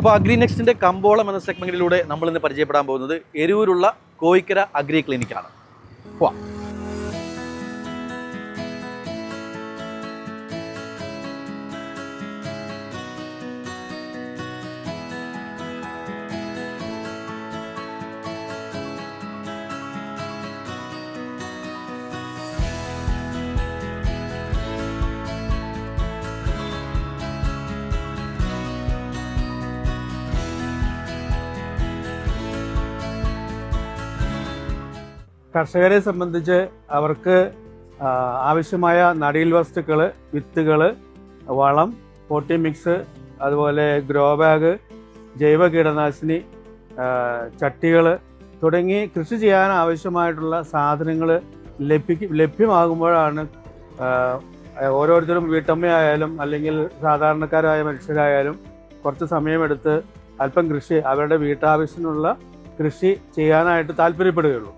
അപ്പോൾ അഗ്രി നെക്സ്റ്റിൻ്റെ കമ്പോളം എന്ന സെഗ്മെന്റിലൂടെ നമ്മൾ ഇന്ന് പരിചയപ്പെടാൻ പോകുന്നത് എരൂരുള്ള കോയിക്കര അഗ്രി ക്ലിനിക്കാണ്. പോവാം. കർഷകരെ സംബന്ധിച്ച് അവർക്ക് ആവശ്യമായ നടീൽ വസ്തുക്കൾ, വിത്തുകൾ, വളം, പോട്ടി മിക്സ്, അതുപോലെ ഗ്രോ ബാഗ്, ജൈവ കീടനാശിനി, ചട്ടികൾ തുടങ്ങി കൃഷി ചെയ്യാൻ ആവശ്യമായിട്ടുള്ള സാധനങ്ങൾ ലഭ്യമാകുമ്പോഴാണ് ഓരോരുത്തരും വീട്ടമ്മയായാലും അല്ലെങ്കിൽ സാധാരണക്കാരായ മനുഷ്യരായാലും കുറച്ച് സമയമെടുത്ത് അല്പം കൃഷി അവരുടെ വീട്ടാവശ്യത്തിനുള്ള കൃഷി ചെയ്യാനായിട്ട് താല്പര്യപ്പെടുകയുള്ളൂ.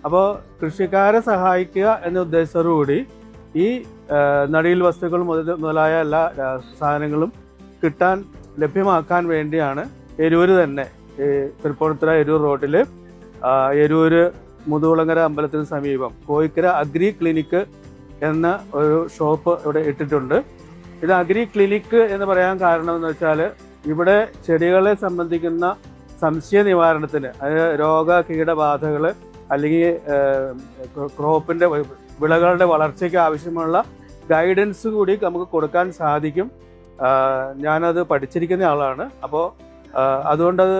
അപ്പോൾ കൃഷിക്കാരെ സഹായിക്കുക എന്ന ഉദ്ദേശത്തോടുകൂടി ഈ നടീൽ വസ്തുക്കൾ മുതലായ എല്ലാ സാധനങ്ങളും ലഭ്യമാക്കാൻ വേണ്ടിയാണ് എരൂര് തന്നെ തൃപ്പൂണിത്തുറ എരൂർ റോഡിൽ എരൂര് മുതുകുളങ്ങര അമ്പലത്തിന് സമീപം കോയിക്കര അഗ്രി ക്ലിനിക്ക് എന്ന ഒരു ഷോപ്പ് ഇവിടെ ഇട്ടിട്ടുണ്ട്. ഇത് അഗ്രി ക്ലിനിക്ക് എന്ന് പറയാൻ കാരണം എന്ന് വെച്ചാൽ ഇവിടെ ചെടികളെ സംബന്ധിക്കുന്ന സംശയ നിവാരണത്തിന്, അതായത് രോഗ കീടബാധകൾ അല്ലെങ്കിൽ ക്രോപ്പിൻ്റെ വിളകളുടെ വളർച്ചയ്ക്ക് ആവശ്യമുള്ള ഗൈഡൻസ് കൂടി നമുക്ക് കൊടുക്കാൻ സാധിക്കും. ഞാനത് പഠിച്ചിരിക്കുന്ന ആളാണ്. അപ്പോൾ അതുകൊണ്ടത്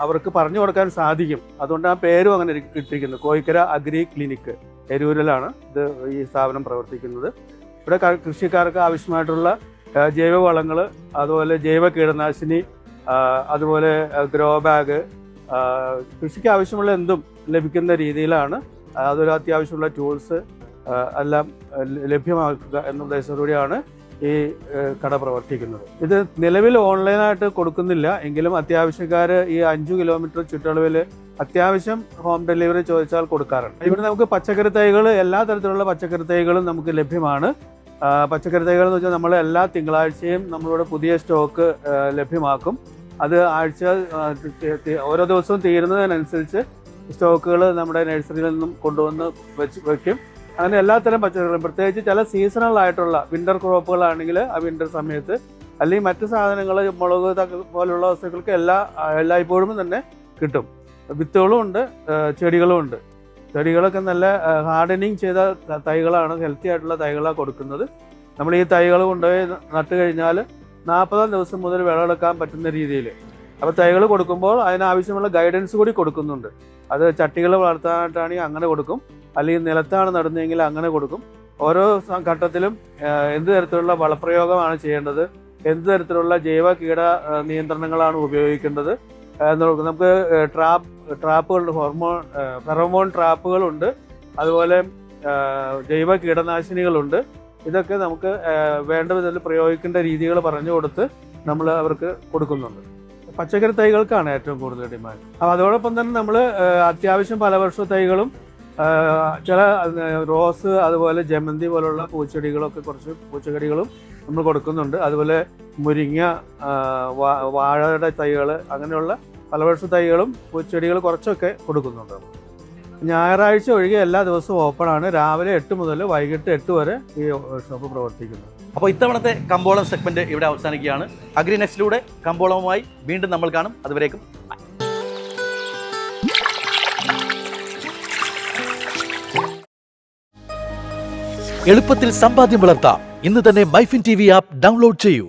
അവർക്ക് പറഞ്ഞു കൊടുക്കാൻ സാധിക്കും. അതുകൊണ്ട് ആ പേരും അങ്ങനെ ഇട്ടിരിക്കുന്നത് കോയിക്കര അഗ്രി ക്ലിനിക്ക്. എരൂരിലാണ് ഈ സ്ഥാപനം പ്രവർത്തിക്കുന്നത്. ഇവിടെ കൃഷിക്കാർക്ക് ആവശ്യമായിട്ടുള്ള ജൈവവളങ്ങൾ, അതുപോലെ ജൈവ കീടനാശിനി, അതുപോലെ ഗ്രോ ബാഗ്, കൃഷിക്ക് ആവശ്യമുള്ള എന്തും ലഭിക്കുന്ന രീതിയിലാണ്. അതൊരു അത്യാവശ്യമുള്ള ടൂൾസ് എല്ലാം ലഭ്യമാക്കുക എന്ന ഉദ്ദേശത്തോടെയാണ് ഈ കട പ്രവർത്തിക്കുന്നത്. ഇത് നിലവിൽ ഓൺലൈനായിട്ട് കൊടുക്കുന്നില്ല എങ്കിലും അത്യാവശ്യക്കാർ ഈ 5 കിലോമീറ്റർ ചുറ്റളവിൽ അത്യാവശ്യം ഹോം ഡെലിവറി ചോദിച്ചാൽ കൊടുക്കാറുണ്ട്. ഇവിടെ നമുക്ക് പച്ചക്കറി തൈകൾ, എല്ലാ തരത്തിലുള്ള പച്ചക്കറി തൈകളും നമുക്ക് ലഭ്യമാണ്. പച്ചക്കറി തൈകൾ എന്ന് വെച്ചാൽ നമ്മൾ എല്ലാ തിങ്കളാഴ്ചയും നമ്മളിവിടെ പുതിയ സ്റ്റോക്ക് ലഭ്യമാക്കും. അത് ഓരോ ദിവസവും തീരുന്നതിനനുസരിച്ച് സ്റ്റോക്കുകൾ നമ്മുടെ നഴ്സറിയിൽ നിന്നും കൊണ്ടുവന്ന് വയ്ക്കും. അങ്ങനെ എല്ലാത്തരം പച്ചക്കറികളും, പ്രത്യേകിച്ച് ചില സീസണൽ ആയിട്ടുള്ള വിൻ്റർ ക്രോപ്പുകളാണെങ്കിൽ ആ വിൻ്റർ സമയത്ത്, അല്ലെങ്കിൽ മറ്റ് സാധനങ്ങൾ മുളക് പോലുള്ള വസ്തുക്കൾക്ക് എല്ലായ്പ്പോഴും തന്നെ കിട്ടും. വിത്തുകളും ഉണ്ട്, ചെടികളും ഉണ്ട്. ചെടികളൊക്കെ നല്ല ഹാർഡനിങ് ചെയ്ത തൈകളാണ്, ഹെൽത്തി ആയിട്ടുള്ള തൈകളാണ് കൊടുക്കുന്നത്. നമ്മൾ ഈ തൈകൾ കൊണ്ടുപോയി നട്ട് കഴിഞ്ഞാൽ 40 ദിവസം മുതൽ വിളവെടുക്കാൻ പറ്റുന്ന രീതിയിൽ. അപ്പോൾ തൈകൾ കൊടുക്കുമ്പോൾ അതിനാവശ്യമുള്ള ഗൈഡൻസ് കൂടി കൊടുക്കുന്നുണ്ട്. അത് ചട്ടികൾ വളർത്താനായിട്ടാണെങ്കിൽ അങ്ങനെ കൊടുക്കും, അല്ലെങ്കിൽ നിലത്താണ് നടുന്നതെങ്കിൽ അങ്ങനെ കൊടുക്കും. ഓരോ ഘട്ടത്തിലും എന്ത് തരത്തിലുള്ള വളപ്രയോഗമാണ് ചെയ്യേണ്ടത്, എന്ത് തരത്തിലുള്ള ജൈവ കീട നിയന്ത്രണങ്ങളാണ് ഉപയോഗിക്കേണ്ടത് എന്ന് നമുക്ക് ട്രാപ്പുകളുണ്ട്, ഫെറോമോൺ ട്രാപ്പുകളുണ്ട്, അതുപോലെ ജൈവ കീടനാശിനികളുണ്ട്. ഇതൊക്കെ നമുക്ക് വേണ്ട വിധത്തിൽ പ്രയോഗിക്കേണ്ട രീതികൾ പറഞ്ഞു കൊടുത്ത് നമ്മൾ അവർക്ക് കൊടുക്കുന്നുണ്ട്. പച്ചക്കറി തൈകൾക്കാണ് ഏറ്റവും കൂടുതൽ ഡിമാൻഡ്. അപ്പോൾ അതോടൊപ്പം തന്നെ നമ്മൾ അത്യാവശ്യം പലവർഷ തൈകളും, ചില റോസ്, അതുപോലെ ജമന്തി പോലുള്ള പൂച്ചെടികളൊക്കെ, കുറച്ച് പൂച്ചെടികളും നമ്മൾ കൊടുക്കുന്നുണ്ട്. അതുപോലെ മുരിങ്ങ, വാഴയുടെ തൈകൾ, അങ്ങനെയുള്ള പലവർഷ തൈകളും പൂച്ചെടികൾ കുറച്ചൊക്കെ കൊടുക്കുന്നുണ്ട്. ഞായറാഴ്ച ഒഴികെ എല്ലാ ദിവസവും ഓപ്പണാണ്. രാവിലെ 8 മുതൽ വൈകിട്ട് 8 വരെ ഈ ഷോപ്പ് പ്രവർത്തിക്കുന്നു. അപ്പോൾ ഇത്തവണത്തെ കമ്പോളം സെഗ്മെന്റ് ഇവിടെ അവസാനിക്കുകയാണ്. അഗ്രി നെക്സ്റ്റിലൂടെ കമ്പോളവുമായി വീണ്ടും നമ്മൾ കാണും. അതുവരേക്കും എളുപ്പത്തിൽ സമ്പാദ്യം വളർത്താം. ഇന്ന് തന്നെ മൈഫിൻ TV ആപ്പ് ഡൗൺലോഡ് ചെയ്യൂ.